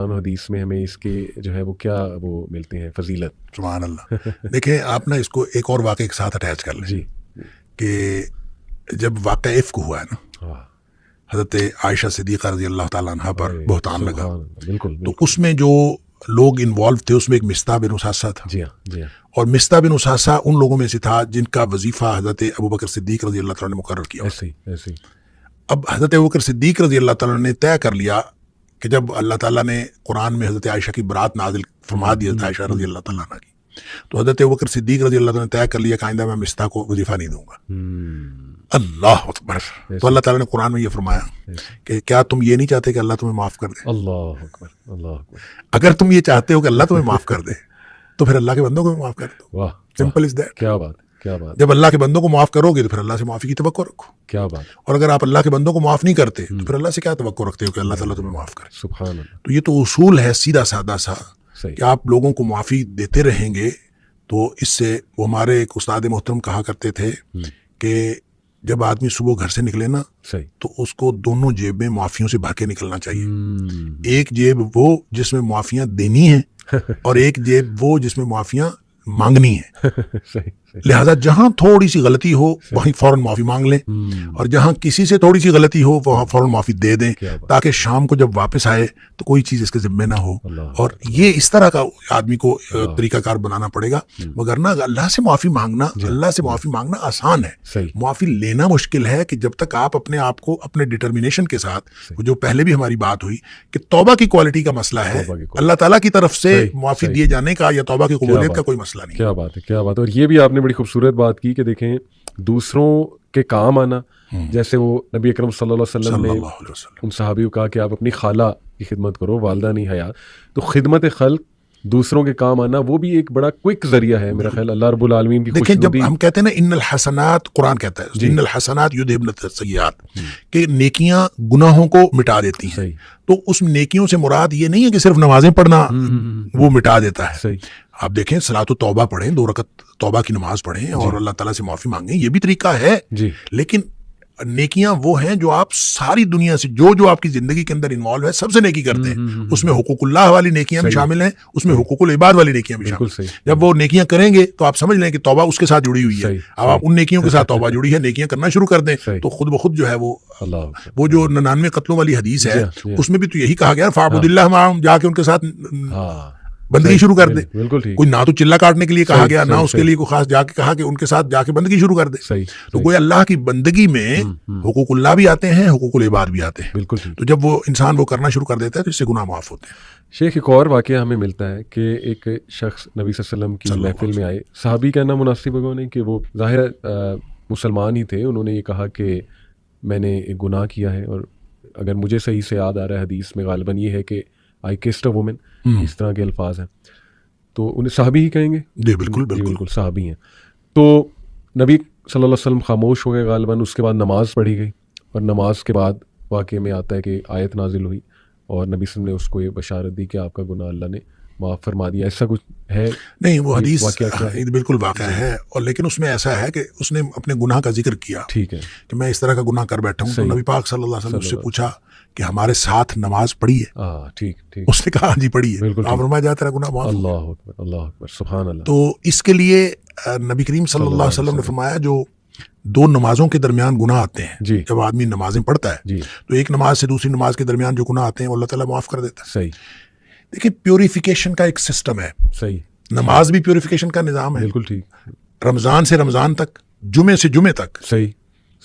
حدیث میں ہمیں اس کے جو ہے وہ کیا وہ ملتے ہیں فضیلت؟ سبحان اللہ. دیکھیں آپ نا اس کو ایک اور واقعے کے ساتھ اٹیچ کر لیں جی کہ جب واقعہ افک ہوا ہے نا، ہاں حضرت عائشہ صدیقہ رضی اللہ تعالیٰ عنہ پر بہتان لگا، بالکل تو اس میں جو لوگ انوالو تھے اس میں ایک مصطح بن اساسہ تھا. جی ہاں جی ہاں اور مصطح بن اساسہ ان لوگوں میں سے تھا جن کا وظیفہ حضرت ابوبکر صدیق رضی اللہ تعالیٰ نے مقرر کیا. ایسے ہی اب حضرت ابوبکر صدیق رضی اللہ تعالیٰ نے طے کر لیا کہ جب اللہ تعالیٰ نے قرآن میں حضرت عائشہ کی برات نازل فرما دی حضرت عائشہ رضی اللہ تعالیٰ عنہ کی، تو حضرت ابوبکر صدیق رضی اللہ تعالیٰ نے طے کر لیا کہ آئندہ میں مصطح کو وظیفہ نہیں دوں گا. اللہ اکبر. تو اللہ تعالیٰ نے قرآن میں یہ فرمایا کہ کیا تم یہ نہیں چاہتے کہ اللہ تمہیں معاف کر دے؟ اللہ اکبر اللہ اکبر. اگر تم یہ چاہتے ہو کہ اللہ تمہیں معاف کر دے تو پھر اللہ کے بندوں کو بھی معاف کر دو. واہ سمپل از دیٹ. کیا بات کیا بات جب اللہ کے بندوں کو معاف کرو گے تو پھر اللہ سے معافی کی توقع رکھو. کیا بات. اور اگر آپ اللہ کے بندوں کو معاف نہیں کرتے تو پھر اللہ سے کیا توقع رکھتے ہو کہ اللہ تعالیٰ تمہیں معاف کرے؟ سبحان اللہ. تو یہ تو اصول ہے سیدھا سادہ سا صحیح. کہ آپ لوگوں کو معافی دیتے رہیں گے تو اس سے وہ ہمارے ایک استاد محترم کہا کرتے تھے کہ جب آدمی صبح گھر سے نکلے نا صحیح تو اس کو دونوں جیب میں معافیوں سے بھر کے نکلنا چاہیے. ایک جیب وہ جس میں معافیاں دینی ہیں اور ایک جیب وہ جس میں معافیاں مانگنی ہے. صحیح. لہذا جہاں تھوڑی سی غلطی ہو وہیں فوراً معافی مانگ لیں، اور جہاں کسی سے تھوڑی سی غلطی ہو وہاں فوراً معافی دے دیں تاکہ شام کو جب واپس آئے تو کوئی چیز اس کے ذمے نہ ہو. اور یہ اس طرح کا آدمی کو طریقہ کار بنانا پڑے گا. مگر نا اللہ سے معافی مانگنا آسان ہے، معافی لینا مشکل ہے. کہ جب تک آپ اپنے آپ کو اپنے ڈٹرمینیشن کے ساتھ، جو پہلے بھی ہماری بات ہوئی کہ توبہ کی کوالٹی کا مسئلہ ہے، اللہ تعالیٰ کی طرف سے معافی دیے جانے کا یا توبہ کی قبولیت کا کوئی مسئلہ نہیں. کیا بات ہے کیا بات ہے. اور یہ بھی آپ نے بڑی خوبصورت بات کی کہ دیکھیں دوسروں کے کام آنا، جیسے وہ نبی اکرم صلی اللہ علیہ وسلم نے ان صحابیوں کہا کہ آپ اپنی خالہ کی خدمت کرو، والدہ نہیں حیات. تو خدمت خلق، دوسروں کے کام آنا، وہ بھی ایک بڑا کوئک ذریعہ ہے میرا خیال اللہ رب العالمین کی دیکھیں خوشنودی. جب ہم کہتے ہیں نا ان الحسنات، قرآن کہتا ہے ان الحسنات یذہبن السیئات، کہ نیکیاں گناہوں کو مٹا دیتی ہیں. تو اس نیکیوں سے مراد یہ نہیں ہے کہ صرف نمازیں پڑھنا وہ مٹا دیتا ہے. آپ دیکھیں صلاۃ توبہ پڑھیں، 2 رکعت توبہ کی نماز پڑھیں اور اللہ تعالیٰ سے معافی مانگیں، یہ بھی طریقہ ہے. لیکن نیکیاں وہ ہیں جو آپ ساری دنیا سے جو آپ کی زندگی کے اندر انوالو ہے سب سے نیکی کرتے ہیں. اس میں حقوق اللہ والی نیکیاں بھی شامل ہیں، اس میں حقوق العباد والی نیکیاں بھی شامل ہیں. جب وہ نیکیاں کریں گے تو آپ سمجھ لیں کہ توبہ اس کے ساتھ جڑی ہوئی ہے. اب آپ ان نیکیوں کے ساتھ توبہ جڑی ہے، نیکیاں کرنا شروع کر دیں تو خود بخود جو ہے وہ جو 99 قتلوں والی حدیث ہے اس میں بھی تو یہی کہا گیا فاعبد اللہ معہم، جا کے ان کے ساتھ بندگی شروع کر دے. کوئی نہ تو چلا کاٹنے کے لیے کہا گیا، نہ اس کے لیے کوئی خاص جا کے کہا کہ ان کے ساتھ جا کے بندگی شروع کر دے. تو کوئی اللہ کی بندگی میں حقوق اللہ بھی آتے ہیں، حقوق العباد بھی آتے ہیں. تو جب وہ انسان وہ کرنا شروع کر دیتا ہے تو اس سے گناہ معاف ہوتے ہیں. شیخ ایک اور واقعہ ہمیں ملتا ہے کہ ایک شخص نبی صلی اللہ علیہ وسلم کی محفل میں آئے. صحابی کہنا مناسب ہوگا نہیں کہ وہ ظاہر مسلمان ہی تھے. انہوں نے یہ کہا کہ میں نے ایک گناہ کیا ہے، اور اگر مجھے صحیح سے یاد آ رہا ہے حدیث میں غالباً یہ ہے کہ آئی کسڈ اے وومن، اس طرح کے الفاظ ہیں. تو انہیں صحابی ہی کہیں گے؟ جی بالکل صحابی ہیں. تو نبی صلی اللہ علیہ وسلم خاموش ہو گئے غالباً. اس کے بعد نماز پڑھی گئی، اور نماز کے بعد واقعے میں آتا ہے کہ آیت نازل ہوئی اور نبی صلی اللہ علیہ وسلم نے اس کو یہ بشارت دی کہ آپ کا گناہ اللہ نے معاف فرما دیا. ایسا کچھ ہے؟ نہیں، وہ حدیث بالکل واقعہ ہے، اور لیکن اس میں ایسا ہے کہ اس نے اپنے گناہ کا ذکر کیا. ٹھیک ہے کہ میں اس طرح کا گناہ کر بیٹھا ہوں. تو نبی پاک صلی اللہ علیہ وسلم سے پوچھا کہ ہمارے ساتھ نماز پڑھی ہے؟ ٹھیک. اس نے کہا جی پڑھی ہے. آپ فرمایا جاتا ہے گناہ معاف. اللہ اکبر سبحان اللہ. تو اس کے لیے نبی کریم صلی اللہ علیہ وسلم نے فرمایا جو 2 نمازوں کے درمیان گناہ آتے ہیں، جب آدمی نمازیں پڑھتا ہے تو ایک نماز سے دوسری نماز کے درمیان جو گناہ آتے ہیں وہ اللہ تعالیٰ معاف کر دیتا ہے. صحیح. دیکھیں پیوریفیکیشن کا ایک سسٹم ہے. صحیح. نماز بھی پیوریفیکیشن کا نظام ہے. بالکل ٹھیک. رمضان سے رمضان تک، جمعے سے جمعے تک. صحیح.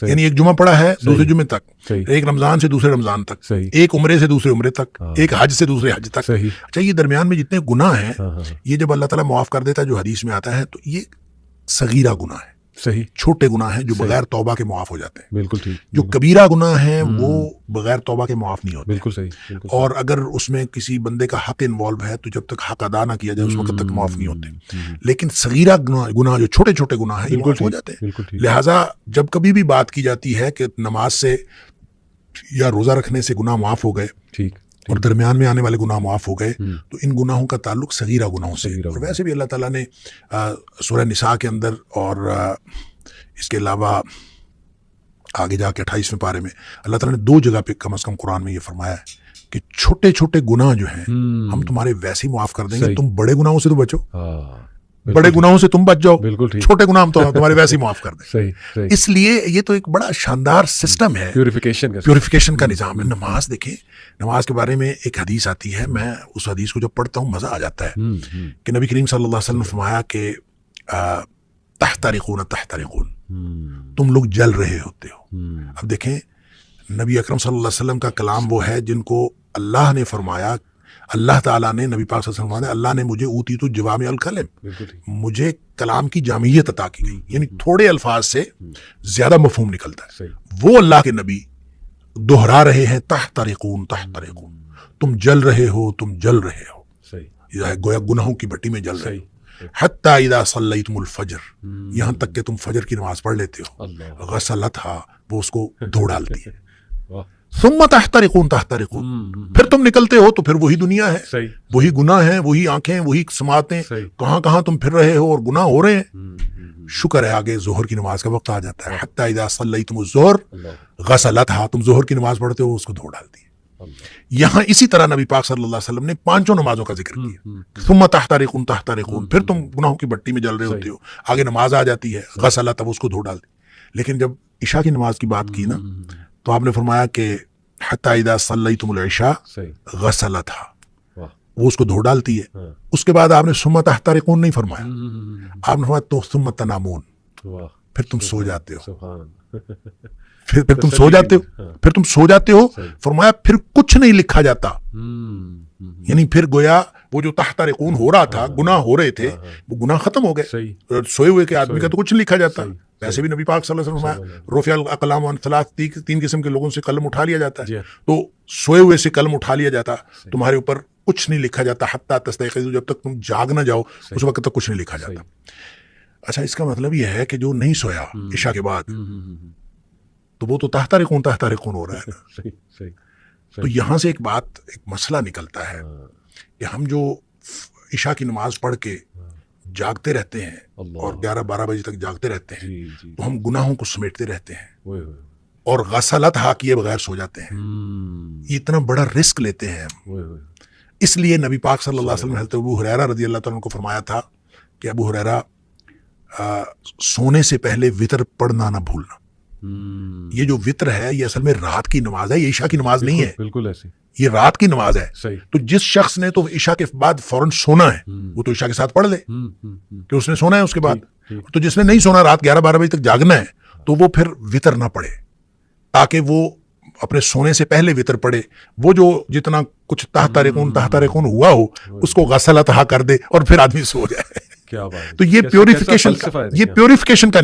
یعنی ایک جمعہ پڑا ہے دوسرے جمعے تک، ایک رمضان سے دوسرے رمضان تک، ایک عمرے سے دوسرے عمرے تک، ایک حج سے دوسرے حج تک. اچھا، یہ درمیان میں جتنے گناہ ہیں یہ جب اللہ تعالیٰ معاف کر دیتا ہے جو حدیث میں آتا ہے تو یہ صغیرہ گناہ ہے. صحیح. چھوٹے گناہ ہیں جو بغیر توبہ کے معاف ہو جاتے ہیں. بالکل ٹھیک. جو کبیرہ گناہ ہیں وہ بغیر توبہ کے معاف نہیں ہوتے. بالکل صحیح. اور اگر اس میں کسی بندے کا حق انوالو ہے تو جب تک حق ادا نہ کیا جائے اس وقت تک معاف نہیں ہوتے. لیکن صغیرہ گناہ جو چھوٹے چھوٹے گناہ ہیں یہ معاف ہو جاتے ہیں. لہٰذا جب کبھی بھی بات کی جاتی ہے کہ نماز سے یا روزہ رکھنے سے گناہ معاف ہو گئے اور درمیان میں آنے والے گناہ معاف ہو گئے تو ان گناہوں کا تعلق صغیرہ گناہوں سے. اور ویسے بھی اللہ تعالیٰ نے سورہ نساء کے اندر اور اس کے علاوہ آگے جا کے 28ویں پارے میں اللہ تعالیٰ نے 2 جگہ پہ کم از کم قرآن میں یہ فرمایا ہے کہ چھوٹے چھوٹے گناہ جو ہیں ہم تمہارے ویسے ہی معاف کر دیں گے, تم بڑے گناہوں سے تو بچو, بڑے گناہوں سے تم بچ جاؤ, چھوٹے گناہ ہم تو تمہارے ویسے ہی معاف کر دیں. اس لیے یہ تو ایک بڑا شاندار سسٹم ہے, پیوریفیکیشن کا نظام ہے. نماز دیکھیں, نماز کے بارے میں ایک حدیث آتی ہے, میں اس حدیث کو جب پڑھتا ہوں مزہ آ جاتا ہے کہ نبی کریم صلی اللہ علیہ وسلم نے فرمایا کہ تحترقون تحترقون, تم لوگ جل رہے ہوتے ہو. اب دیکھیں نبی اکرم صلی اللہ علیہ وسلم کا کلام وہ ہے جن کو اللہ نے فرمایا, اللہ تعالیٰ نے نبی پاک صلی اللہ علیہ وسلم نے, اللہ نے مجھے اوتیت الجوامع الکلم, مجھے کلام کی جامعیت عطا کی گئی, یعنی تھوڑے الفاظ سے زیادہ مفہوم نکلتا ہے. وہ اللہ کے نبی دہرا رہے ہیں تحترقون تحترقون, تم جل رہے ہو, تم جل رہے ہو, گویا گناہوں کی بٹی میں جل رہے ہو. حتی اذا صلیتم الفجر, یہاں تک کہ تم فجر کی نماز پڑھ لیتے ہو, غسلتھا, وہ اس کو دھو ڈالتی ہے. ثم تحترقون تحترقون, پھر تم نکلتے ہو تو پھر وہی دنیا ہے, وہی گناہ ہیں, وہی آنکھیں, وہی سماعتیں, کہاں کہاں تم پھر رہے ہو اور گناہ ہو رہے ہیں. شکر ہے آگے ظہر کی نماز کا وقت آ جاتا ہے. حتی اذا صلیتم الظہر غسلتھا, تم ظہر کی نماز پڑھتے ہو, اس کو دھو ڈالتی ہے. یہاں اسی طرح نبی پاک صلی اللہ علیہ وسلم نے 5 نمازوں کا ذکر کیا. ثم تحترقون تحترقون, پھر تم گناہوں کی بٹی میں جل رہے ہوتے ہو, آگے نماز آ جاتی ہے, غسلت, اب اس کو دھو ڈالتی. لیکن جب عشاء کی نماز کی بات کی نا, تو آپ نے فرمایا کہ حتی اذا صلیتم العشاء غسلتھا, وہ اس کو دھو ڈالتی ہے. اس کے بعد آپ نے ثم تحترقون نہیں فرمایا, آپ نے فرمایا تو ثم تنامون, پھر تم سو جاتے ہو, پھر تم سو جاتے ہو, پھر تم سو جاتے ہو. فرمایا پھر کچھ نہیں لکھا جاتا, یعنی پھر گویا وہ جو تحترقون ہو رہا تھا, گناہ ہو رہے تھے, وہ گناہ ختم ہو گئے. سوئے ہوئے کے آدمی کا تو کچھ نہیں لکھا جاتا. ویسے بھی نبی پاک صلی اللہ علیہ وسلم فرمایا رفع الاقلام عن ثلاث, 3 قسم کے لوگوں سے قلم اٹھا لیا جاتا ہے. تو سوئے ہوئے سے قلم اٹھا لیا جاتا, تمہارے اوپر کچھ نہیں لکھا جاتا حتی تستيقظوا, جب تک تم جاگ نہ جاؤ اس وقت تک کچھ نہیں لکھا جاتا. اچھا, اس کا مطلب یہ ہے کہ جو نہیں سویا عشاء کے بعد, تو وہ تو تحترقون تحترقون ہو رہا ہے نا. تو یہاں سے ایک بات, ایک مسئلہ نکلتا ہے کہ ہم جو عشاء کی نماز پڑھ کے جاگتے رہتے ہیں اور 11-12 بجے تک جاگتے رہتے ہیں, تو ہم گناہوں کو سمیٹتے رہتے ہیں اور غسلتھا کیے بغیر سو جاتے ہیں. یہ اتنا بڑا رسک لیتے ہیں ہم. اس لیے نبی پاک صلی اللہ علیہ وسلم نے حضرت ابو ہریرہ رضی اللہ تعالیٰ عنہ کو فرمایا تھا کہ ابو ہریرہ, سونے سے پہلے وتر پڑھنا نہ بھولنا. یہ جو وتر ہے یہ اصل میں رات کی نماز ہے, یہ عشاء کی نماز نہیں ہے. بالکل ایسی, یہ رات کی نماز ہے. تو جس شخص نے تو عشاء کے بعد فوراً سونا ہے, وہ تو عشاء کے ساتھ پڑھ لے کہ اس نے سونا ہے اس کے بعد. تو جس نے نہیں سونا, رات 11-12 بجے تک جاگنا ہے, تو وہ پھر وتر نہ پڑھے, تاکہ وہ اپنے سونے سے پہلے وتر پڑھے. وہ جو جتنا کچھ تحترقون ہوا ہو اس کو غسلتھا کر دے اور پھر آدمی سو جائے. تو یہ پیوریفیکیشن کا